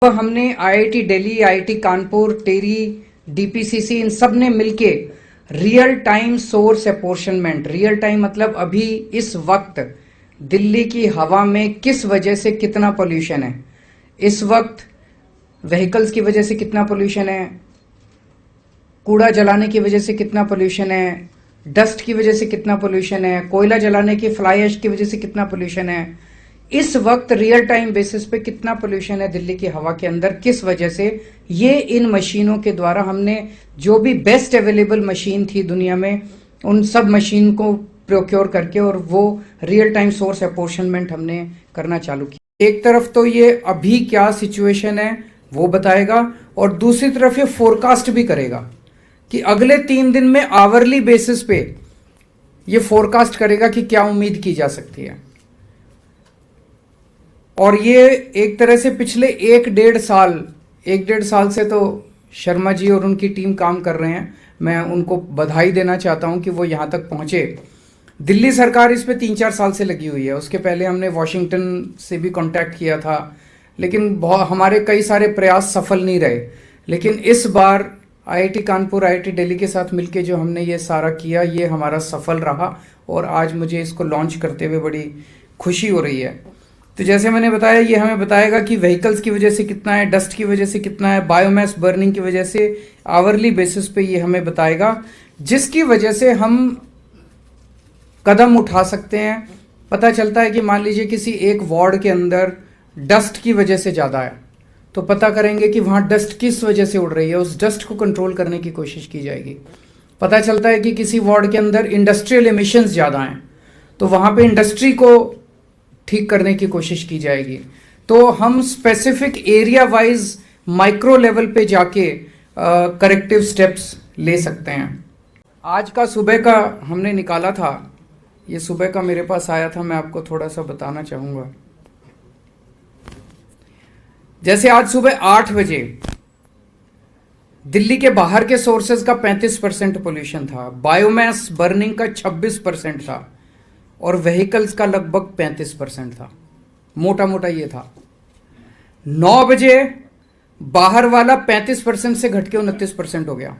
हमने IIT Delhi, IIT Kanpur, टेरी, DPCC इन सब ने मिलके real time source apportionment, real time मतलब अभी इस वक्त दिल्ली की हवा में किस वजह से कितना पोल्यूशन है, इस वक्त व्हीकल्स की वजह से कितना पोल्यूशन है, कूड़ा जलाने की वजह से कितना पोल्यूशन है, डस्ट की वजह से कितना पोल्यूशन है, कोयला जलाने की फ्लाई ऐश की वजह से कितना पोल्यूशन है, इस वक्त रियल टाइम बेसिस पे कितना पोल्यूशन है दिल्ली की हवा के अंदर, किस वजह से। ये इन मशीनों के द्वारा हमने जो भी बेस्ट अवेलेबल मशीन थी दुनिया में, उन सब मशीन को प्रोक्योर करके और वो रियल टाइम सोर्स अपोर्शनमेंट हमने करना चालू किया। एक तरफ तो ये अभी क्या सिचुएशन है वो बताएगा और दूसरी तरफ ये फोरकास्ट भी करेगा कि अगले 3 दिन में आवरली बेसिस पे ये फोरकास्ट करेगा कि क्या उम्मीद की जा सकती है। और ये एक तरह से पिछले 1-1.5 साल से तो शर्मा जी और उनकी टीम काम कर रहे हैं। मैं उनको बधाई देना चाहता हूं कि वो यहां तक पहुंचे। दिल्ली सरकार इस पे 3-4 साल से लगी हुई है। उसके पहले हमने वॉशिंगटन से भी कांटेक्ट किया था, लेकिन हमारे कई सारे प्रयास सफल नहीं रहे। लेकिन इस बार आईआईटी कानपुर, आईआईटी दिल्ली के साथ मिलके जो हमने ये सारा किया, ये हमारा सफल रहा और आज मुझे इसको लॉन्च करते हुए बड़ी खुशी हो रही है। तो जैसे मैंने बताया, ये हमें बताएगा कि व्हीकल्स की वजह से कितना है, डस्ट की वजह से कितना है, बायोमास बर्निंग की वजह से आवरली बेसिस पे ये हमें बताएगा, जिसकी वजह से हम कदम उठा सकते हैं। पता चलता है कि मान लीजिए किसी एक वार्ड के अंदर डस्ट की वजह से ज़्यादा है, तो पता करेंगे कि वहाँ डस्ट किस वजह से उड़ रही है, उस डस्ट को कंट्रोल करने की कोशिश की जाएगी। पता चलता है कि किसी वार्ड के अंदर इंडस्ट्रियल एमिशंस ज़्यादा हैं, तो वहाँ पे इंडस्ट्री को ठीक करने की कोशिश की जाएगी। तो हम specific area wise micro level पे जाके करेक्टिव स्टेप्स ले सकते हैं। आज का सुबह का हमने निकाला था, ये सुबह का मेरे पास आया था, मैं आपको थोड़ा सा बताना चाहूँगा। जैसे आज सुबह 8 बजे दिल्ली के बाहर के सोर्सेज का 35% पोल्यूशन था, बायोमास बर्निंग का 26% था और व्हीकल्स का लगभग 35% था। मोटा मोटा ये था। 9 बजे बाहर वाला 35% से घट के 29% हो गया।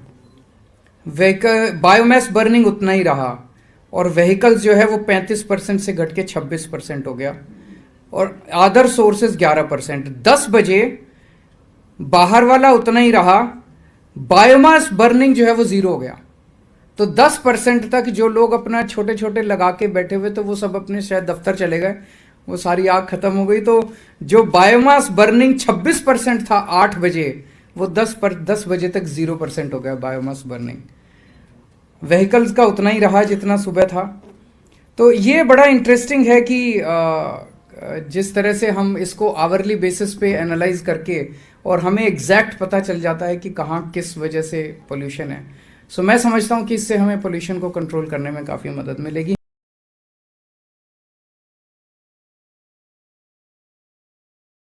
बायोमास बर्निंग उतना ही रहा और व्हीकल्स जो है वो 35% से घट के 26% हो गया और अदर सोर्सेज 11%। 10 बजे बाहर वाला उतना ही रहा, बायोमास बर्निंग जो है वो 0 हो गया। तो 10% तक जो लोग अपना छोटे छोटे लगा के बैठे हुए तो वो सब अपने शायद दफ्तर चले गए, वो सारी आग खत्म हो गई। तो जो बायोमास बर्निंग 26% था 8 बजे, वो 10 बजे तक 0% हो गया बायोमास बर्निंग। व्हीकल्स का उतना ही रहा जितना सुबह था। तो ये बड़ा इंटरेस्टिंग है कि जिस तरह से हम इसको आवरली बेसिस पे एनालाइज करके और हमें एग्जैक्ट पता चल जाता है कि कहाँ किस वजह से पोल्यूशन है। सो मैं समझता हूँ कि इससे हमें पोल्यूशन को कंट्रोल करने में काफ़ी मदद मिलेगी।